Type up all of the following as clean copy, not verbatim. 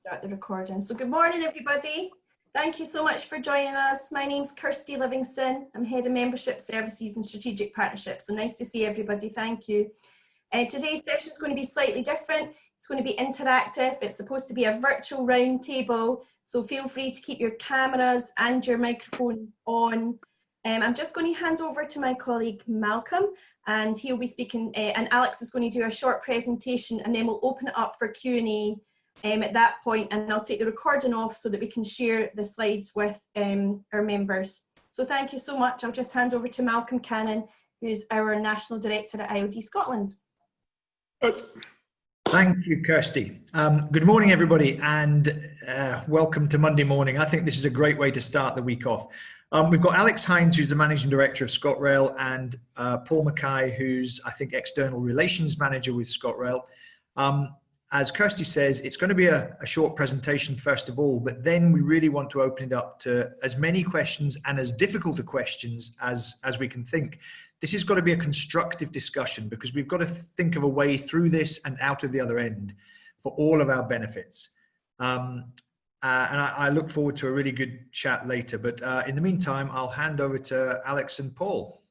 Start the recording. So good morning, everybody. Thank you so much for joining us. My name's Kirsty Livingston. I'm Head of Membership Services and Strategic Partnerships. So nice to see everybody. Thank you. Today's session is going to be slightly different. It's going to be interactive. It's supposed to be a virtual roundtable. So feel free to keep your cameras and your microphone on. I'm just going to hand over to my colleague Malcolm, and he'll be speaking, and Alex is going to do a short presentation, and then we'll open it up for Q&A at that point, and I'll take the recording off so that we can share the slides with our members. So thank you so much. I'll just hand over to Malcolm Cannon, who's our National Director at IoD Scotland. Thank you, Kirsty. Good morning, everybody, and welcome to Monday morning. I think this is a great way to start the week off. We've got Alex Hynes, who's the Managing Director of ScotRail, and Paul Mackay, who's, I think, External Relations Manager with ScotRail. As Kirsty says, it's going to be a short presentation first of all, but then we really want to open it up to as many questions and as difficult a questions as we can think. This has got to be a constructive discussion because we've got to think of a way through this and out of the other end for all of our benefits. And I look forward to a really good chat later, but in the meantime, I'll hand over to Alex and Paul.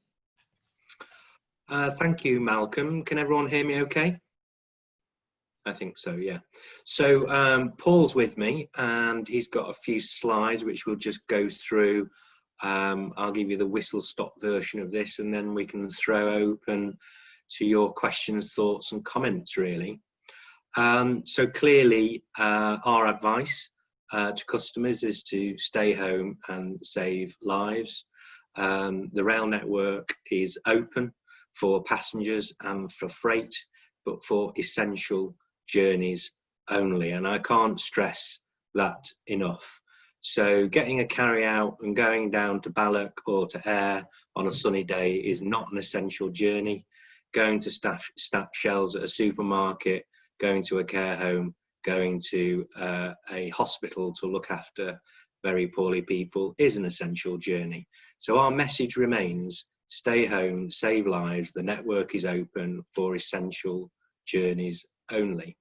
Thank you, Malcolm. Can everyone hear me okay? I think so, yeah. So Paul's with me and he's got a few slides which we'll just go through. I'll give you the whistle-stop version of this and then we can throw open to your questions, thoughts and comments, really. So clearly our advice to customers is to stay home and save lives. The rail network is open for passengers and for freight, but for essential journeys only, and I can't stress that enough. So getting a carry out and going down to Balloch or to Ayr on a sunny day is not an essential journey. Going to stack shelves at a supermarket, going to a care home, going to a hospital to look after very poorly people is an essential journey. So our message remains: stay home, save lives. The network is open for essential journeys only.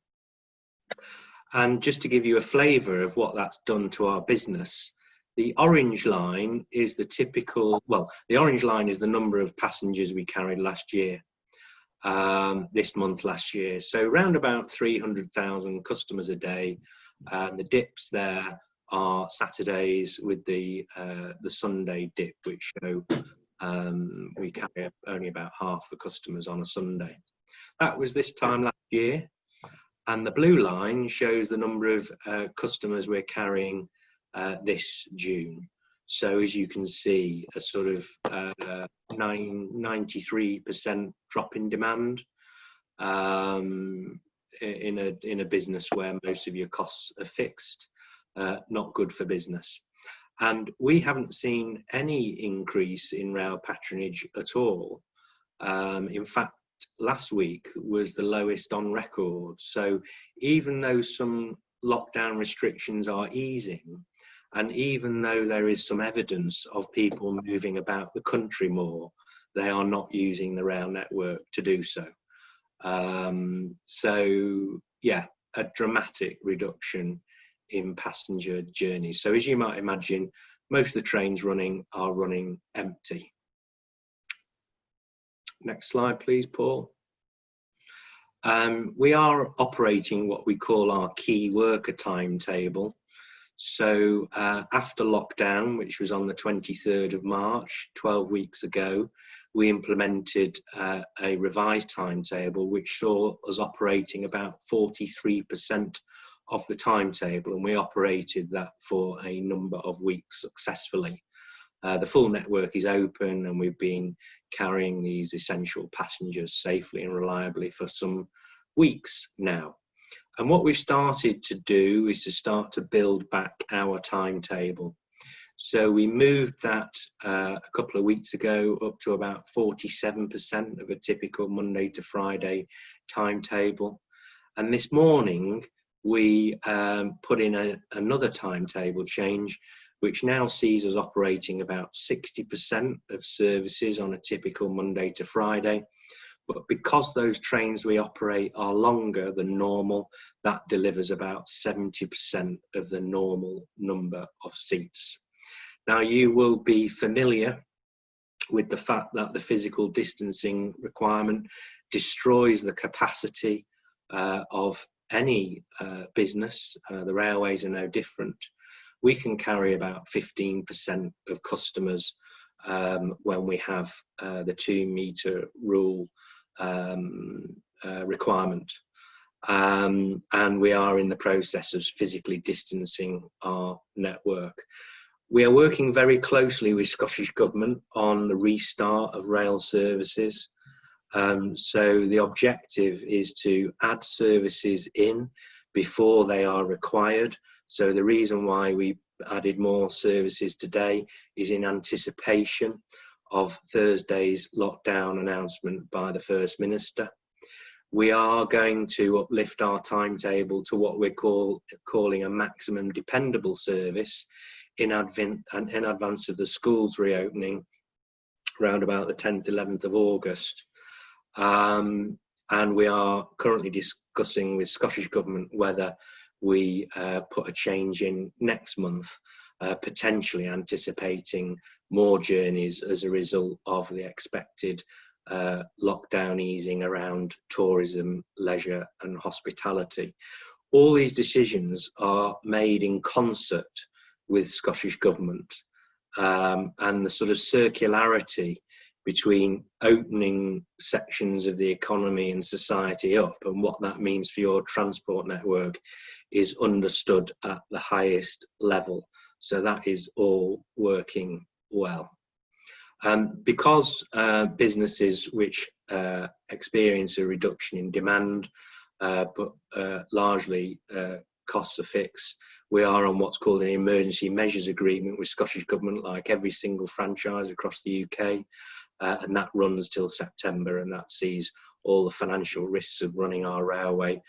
And just to give you a flavour of what that's done to our business, the orange line is the typical, well, the orange line is the number of passengers we carried last year, this month last year. So around about 300,000 customers a day. The dips there are Saturdays with the Sunday dip, which show we carry only about half the customers on a Sunday. That was this time last year. And the blue line shows the number of customers we're carrying this June. So as you can see, a sort of 93% drop in demand in a business where most of your costs are fixed. Not good for business. And we haven't seen any increase in rail patronage at all. In fact, last week was the lowest on record. So even though some lockdown restrictions are easing, and even though there is some evidence of people moving about the country more, they are not using the rail network to do so. So yeah, a dramatic reduction in passenger journeys. So as you might imagine, most of the trains are running empty. Next slide, please, Paul. We are operating what we call our key worker timetable. So after lockdown, which was on the 23rd of March, 12 weeks ago, we implemented a revised timetable, which saw us operating about 43% of the timetable, and we operated that for a number of weeks successfully. The full network is open and we've been carrying these essential passengers safely and reliably for some weeks now. And what we've started to do is to start to build back our timetable. So we moved that a couple of weeks ago up to about 47% of a typical Monday to Friday timetable. And this morning we put in another timetable change, which now sees us operating about 60% of services on a typical Monday to Friday, But because those trains we operate are longer than normal, that delivers about 70% of the normal number of seats. Now, you will be familiar with the fact that the physical distancing requirement destroys the capacity of any business. The railways are no different. We can carry about 15% of customers when we have the 2 metre rule requirement. And we are in the process of physically distancing our network. We are working very closely with Scottish Government on the restart of rail services. So the objective is to add services in before they are required. So the reason why we added more services today is in anticipation of Thursday's lockdown announcement by the First Minister. We are going to uplift our timetable to what we're calling a maximum dependable service in advance of the schools reopening around about the 10th, 11th of August. And we are currently discussing with Scottish Government whether we put a change in next month, potentially anticipating more journeys as a result of the expected lockdown easing around tourism, leisure and hospitality. All these decisions are made in concert with Scottish Government, and the sort of circularity between opening sections of the economy and society up and what that means for your transport network is understood at the highest level. So that is all working well. Because businesses which experience a reduction in demand, but largely costs are fixed, we are on what's called an emergency measures agreement with Scottish Government, like every single franchise across the UK, and that runs till September, and that sees all the financial risks of running our railway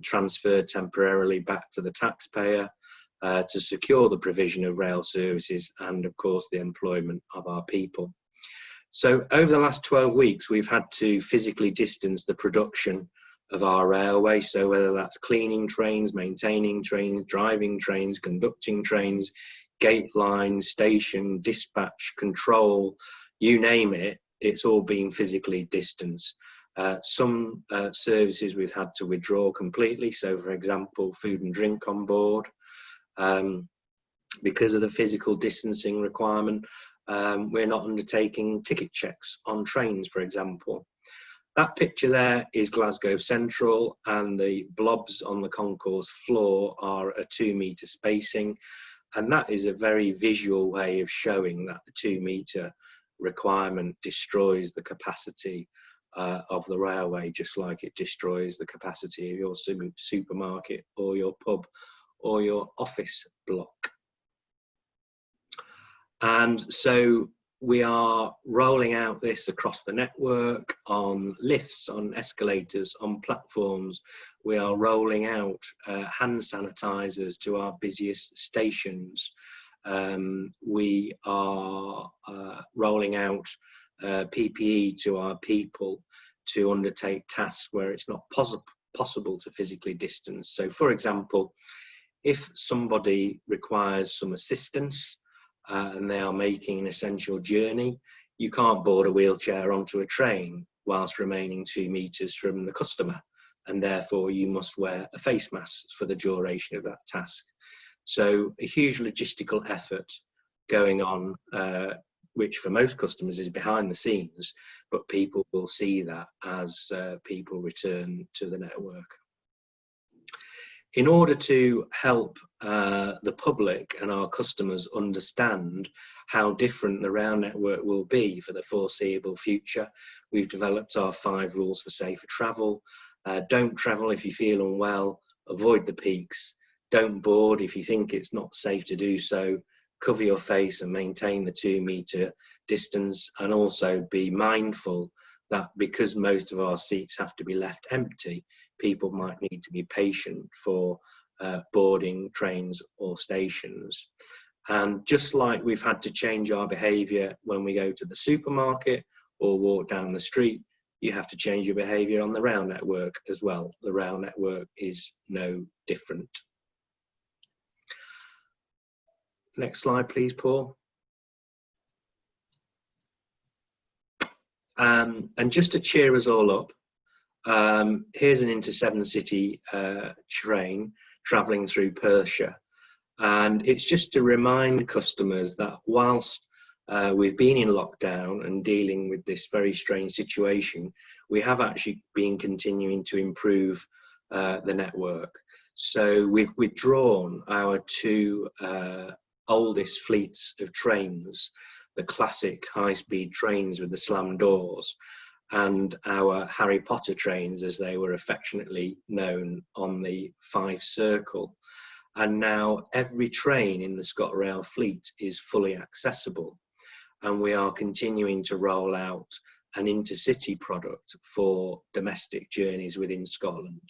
transferred temporarily back to the taxpayer to secure the provision of rail services and, of course, the employment of our people. So over the last 12 weeks, we've had to physically distance the production of our railway. So whether that's cleaning trains, maintaining trains, driving trains, conducting trains, gate lines, station, dispatch, control, you name it, it's all been physically distanced. Some services we've had to withdraw completely. So for example, food and drink on board. Because of the physical distancing requirement, we're not undertaking ticket checks on trains, for example. That picture there is Glasgow Central, and the blobs on the concourse floor are a 2 metre spacing, and that is a very visual way of showing that the 2 metre requirement destroys the capacity of the railway, just like it destroys the capacity of your supermarket or your pub or your office block. And so we are rolling out this across the network, on lifts, on escalators, on platforms. We are rolling out hand sanitizers to our busiest stations. We are rolling out PPE to our people to undertake tasks where it's not possible to physically distance. So for example, if somebody requires some assistance and they are making an essential journey, you can't board a wheelchair onto a train whilst remaining 2 metres from the customer, and therefore you must wear a face mask for the duration of that task. So a huge logistical effort going on, which for most customers is behind the scenes, but people will see that as people return to the network. In order to help the public and our customers understand how different the rail network will be for the foreseeable future, we've developed our 5 rules for safer travel. Don't travel if you feel unwell, avoid the peaks, don't board if you think it's not safe to do so, cover your face and maintain the 2 metre distance, and also be mindful that because most of our seats have to be left empty, people might need to be patient for boarding trains or stations. And just like we've had to change our behaviour when we go to the supermarket or walk down the street, you have to change your behavior on the rail network as well. The rail network is no different. Next slide, please, Paul. And just to cheer us all up, here's an inter-7 city train travelling through Perthshire. And it's just to remind customers that whilst we've been in lockdown and dealing with this very strange situation, we have actually been continuing to improve the network. So we've withdrawn our two oldest fleets of trains, the classic high-speed trains with the slam doors, and our Harry Potter trains, as they were affectionately known, on the 5 Circle. And now every train in the ScotRail fleet is fully accessible, and we are continuing to roll out an intercity product for domestic journeys within Scotland.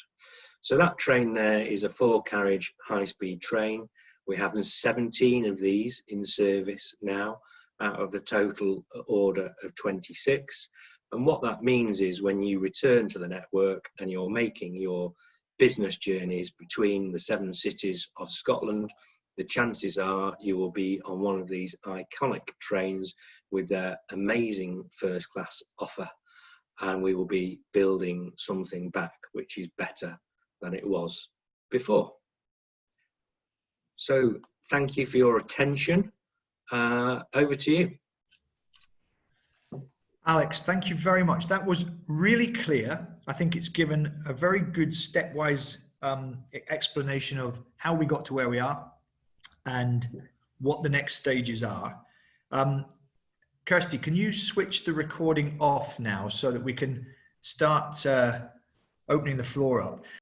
So that train there is a 4-carriage high-speed train. We have 17 of these in service now out of a total order of 26. And what that means is when you return to the network and you're making your business journeys between the 7 cities of Scotland, the chances are you will be on one of these iconic trains with their amazing first class offer, and we will be building something back which is better than it was before. So thank you for your attention. Over to you. Alex, thank you very much. That was really clear. I think it's given a very good stepwise explanation of how we got to where we are and what the next stages are. Kirsty, can you switch the recording off now so that we can start opening the floor up?